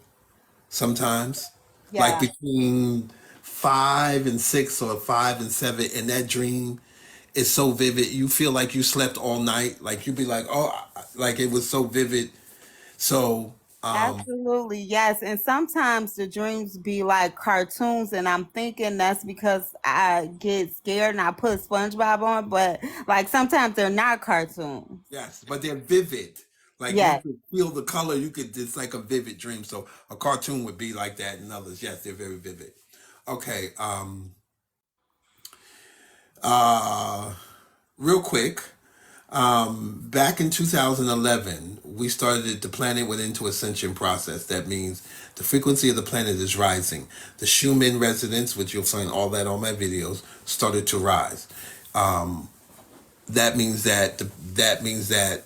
sometimes? Like Yeah. between 5 and 6 or 5 and 7, and that dream is so vivid. You feel like you slept all night. Like you'd be like, oh, like it was so vivid. So, Absolutely, yes. And sometimes the dreams be like cartoons, and I'm thinking that's because I get scared and I put SpongeBob on, but like sometimes they're not cartoons. yes, but they're vivid. Like you Yes. could feel the color. It's like a vivid dream. So a cartoon would be like that, and others, yes, they're very vivid. Okay. Uh, Real quick. Back in 2011, we started the planet went into ascension process. That means the frequency of the planet is rising. The Schumann resonance, which you'll find all that on my videos, started to rise. Um, that means that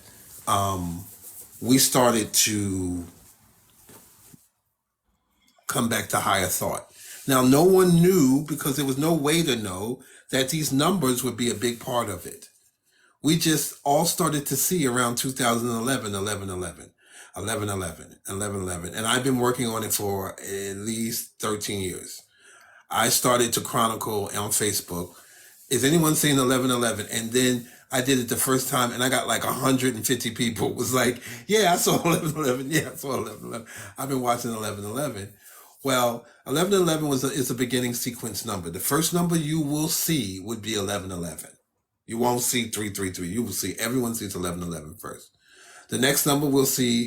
we started to come back to higher thought. Now, no one knew because there was no way to know that these numbers would be a big part of it. We just all started to see around 2011, 11, 11, 11, 11, 11, 11. And I've been working on it for at least 13 years. I started to chronicle on Facebook, is anyone saying 11, 11? And then I did it the first time and I got like 150 people was like, yeah, I saw 11, 11. Yeah, I saw 11, 11. I've been watching 11, 11. Well, 11, 11 is a beginning sequence number. The first number you will see would be 11, 11. You won't see 333. You will see everyone sees 11, 11 first. The next number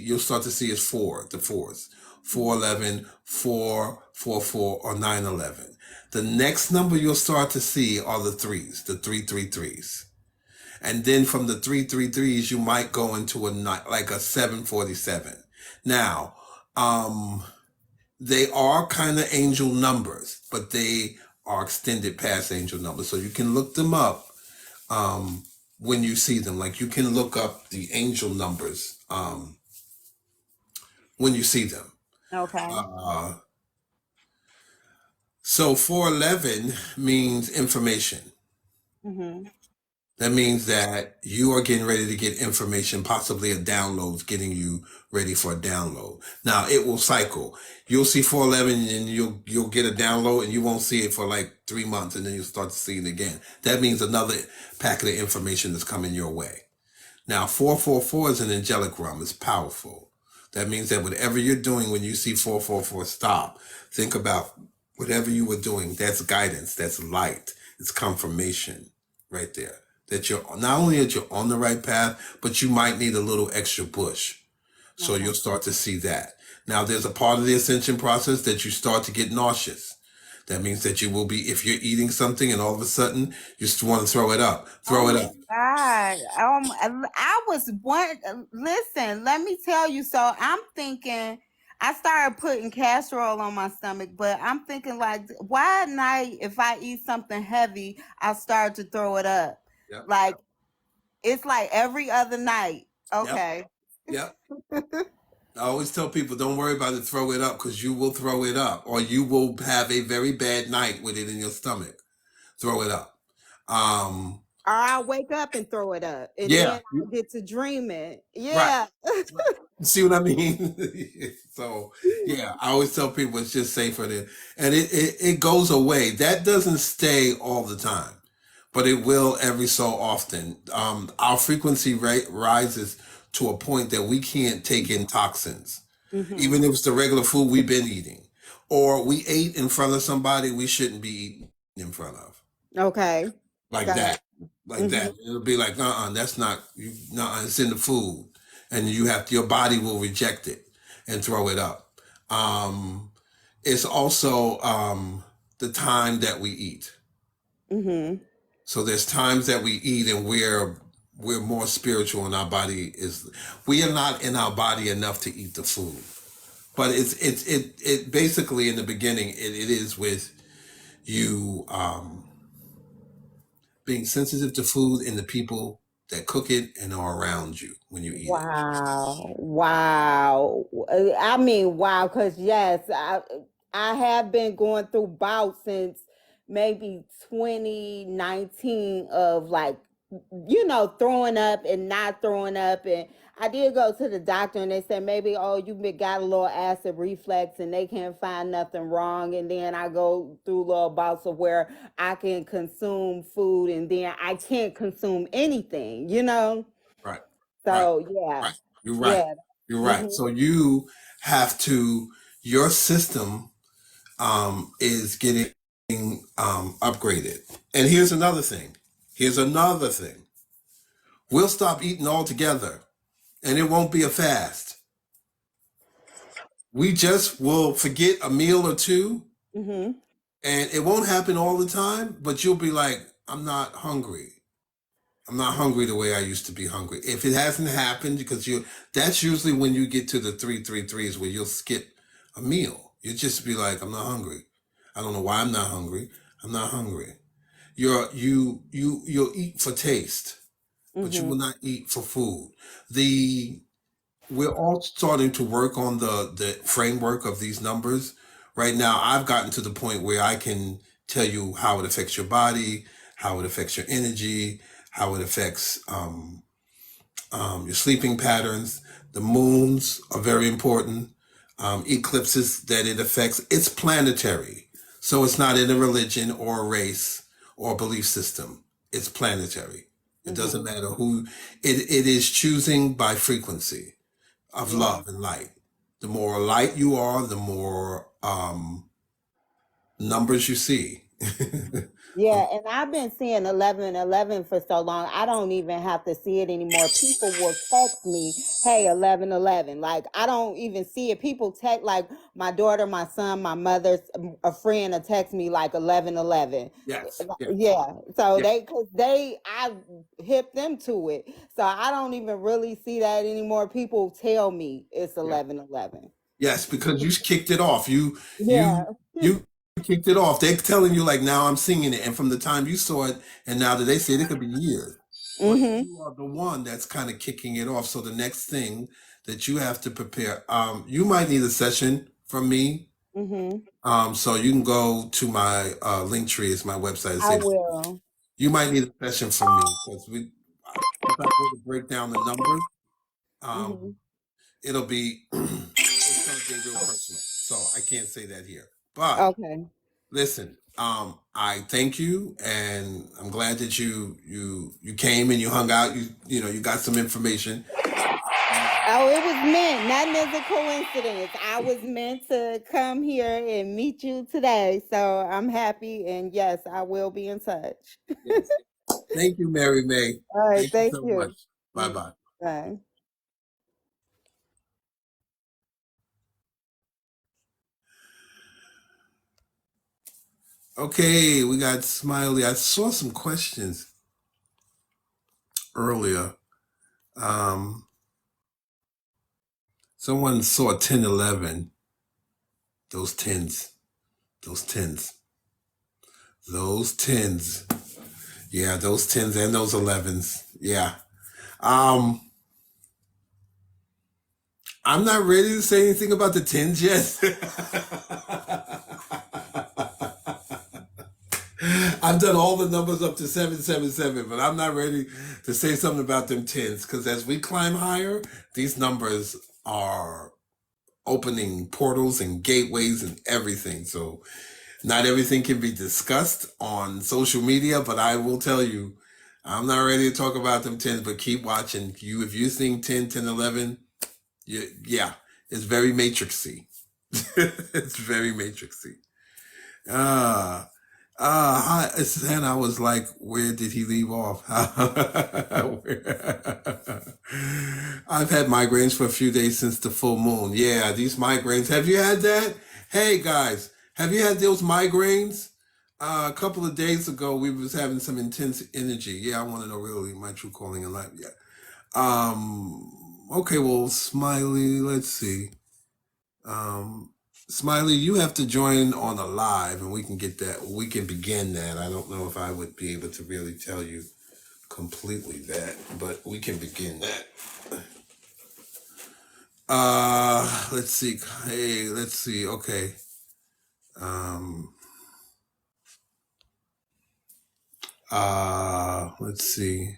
you'll start to see is 4, the fours. 411, 444, or 911. The next number you'll start to see are the threes, the 333s. And then from the 333s, you might go into like a 747. Now, they are kind of angel numbers, but they are extended past angel numbers. So you can look them up when you see them. Like you can look up the angel numbers when you see them. Okay. Uh, So 411 means information. Mm-hmm. That means that you are getting ready to get information, possibly a download, getting you ready for a download. Now it will cycle. You'll see 411 and you'll get a download and you won't see it for like 3 months and then you'll start to see it again. That means another packet of information is coming your way. Now 444 is an angelic realm. It's powerful. That means that whatever you're doing when you see 444 stop, think about whatever you were doing. That's guidance. That's light. It's confirmation right there. That you're not only that you're on the right path, but you might need a little extra push. So Okay. you'll start to see that. Now there's a part of the ascension process that you start to get nauseous. That means that you will be, if you're eating something and all of a sudden you just want to throw it up, Oh throw it my up. God. I was one. Listen, let me tell you. So I'm thinking, I started putting casserole on my stomach, but I'm thinking like, why at night if I eat something heavy, I start to throw it up? Yep. Like it's like every other night. Yep. Okay. Yep. I always tell people, don't worry about it, throw it up, because you will throw it up, or you will have a very bad night with it in your stomach. Throw it up. Or I'll wake up and throw it up, and Yeah. then I get to dreaming. Right. Yeah. See what I mean? So yeah, I always tell people it's just safer to, and it goes away. That doesn't stay all the time, but it will every so often. Our frequency rate rises to a point that we can't take in toxins, Hmm. even if it's the regular food we've been eating, or we ate in front of somebody we shouldn't be eating in front of, Okay. like Got that, it. like Hmm. that. It'll be like, that's not you. It's in the food, and your body will reject it and throw it up. It's also the time that we eat. Hmm. So there's times that we eat and we're more spiritual, and our body is, we are not in our body enough to eat the food. But it basically in the beginning it is with you being sensitive to food and the people that cook it and are around you when you eat it. Wow. Wow. I mean, wow, because yes, I have been going through bouts since maybe 2019 of like, throwing up and not throwing up. And I did go to the doctor and they said maybe, oh, got a little acid reflux and they can't find nothing wrong. And then I go through little bouts of where I can consume food and then I can't consume anything, Right. Right. So yeah, Right. You're right. yeah. You're right. Hmm. So you have to, your system is getting upgraded. And here's another thing. We'll stop eating altogether, and it won't be a fast. We just will forget a meal or two, Hmm. and it won't happen all the time, but you'll be like, I'm not hungry. I'm not hungry the way I used to be hungry. If it hasn't happened, because that's usually when you get to the 333s where you'll skip a meal. You'll just be like, I'm not hungry. I don't know why I'm not hungry. I'm not hungry. You'll eat for taste, but you Hmm. will not eat for food. We're all starting to work on the framework of these numbers. Right now, I've gotten to the point where I can tell you how it affects your body, how it affects your energy, how it affects your sleeping patterns. The moons are very important. Eclipses that it affects. It's planetary. So it's not in a religion or a race or a belief system. It's planetary. It doesn't Hmm. matter who. It is choosing by frequency of Yeah. love and light. The more light you are, the more numbers you see. Yeah, and I've been seeing 1111 for so long. I don't even have to see it anymore. People will text me, "Hey, 1111." Like I don't even see it. People text like my daughter, my son, my mother's a friend will text me like 1111. Yes, yes, Yeah. So yes, cuz I hip them to it. So I don't even really see that anymore. People tell me it's yes. 1111. Yes, because you kicked it off. Yeah. You kicked it off. They're telling you like now I'm seeing it, and from the time you saw it, and now that they say it could be years, but Mhm. you are the one that's kind of kicking it off. So the next thing that you have to prepare, you might need a session from me Mm-hmm. So you can go to my link tree. It's my website. It I says will. you might need a session from me because if I go to break down the numbers, Mm-hmm. it'll be it's gonna be real personal. So I can't say that here. But Okay. listen, I thank you, and I'm glad that you came and you hung out. You got some information. Oh, it was meant, not as a coincidence. I was meant to come here and meet you today. So I'm happy, and yes, I will be in touch. Yes. Thank you, Mary May. All right, Thank you thank so much. you. Bye bye. Bye. Okay, we got Smiley. I saw some questions earlier. Someone saw 1011. Those tens. Those tens. Those tens. Yeah, those tens and those 11s. Yeah. I'm not ready to say anything about the tens yet. I've done all the numbers up to 777, but I'm not ready to say something about them tens because as we climb higher, these numbers are opening portals and gateways and everything. So not everything can be discussed on social media, but I will tell you, I'm not ready to talk about them tens, but keep watching. If you think 10, 10, 11, yeah, it's very matrixy. It's very matrixy. Hi, it's then I was like, where did he leave off? I've had migraines for a few days since the full moon. Yeah, these migraines. Have you had that? Hey guys, have you had those migraines? A couple of days ago, we was having some intense energy. Yeah, I want to know really my true calling in life. Yeah. Okay, well, Smiley, let's see. Smiley, you have to join on a live and we can get that. We can begin that. I don't know if I would be able to really tell you completely that, but we can begin that. Let's see. Hey, let's see. Okay. Let's see.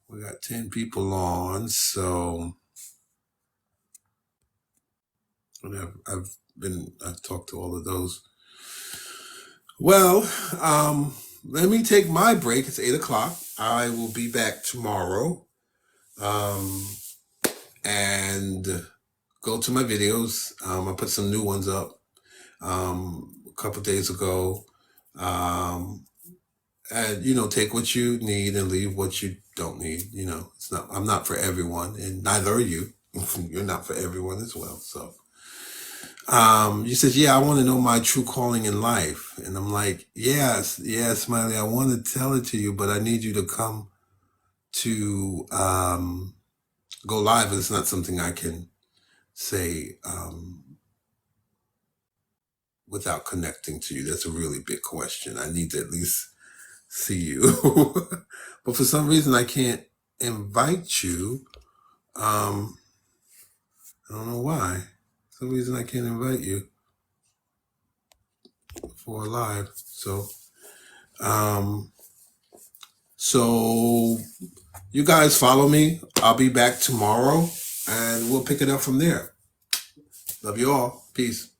We got 10 people on, so I've talked to all of those. Well, let me take my break. It's 8:00. I will be back tomorrow. And go to my videos. I put some new ones up a couple days ago. And take what you need and leave what you don't need. I'm not for everyone, and neither are you. You're not for everyone as well. So you said, yeah, I want to know my true calling in life. And I'm like, yes, Smiley, I want to tell it to you, but I need you to come to go live. It's not something I can say without connecting to you. That's a really big question. I need to at least see you. But for some reason, I can't invite you. I don't know why. For some reason, I can't invite you for a live. So you guys follow me. I'll be back tomorrow and we'll pick it up from there. Love you all. Peace.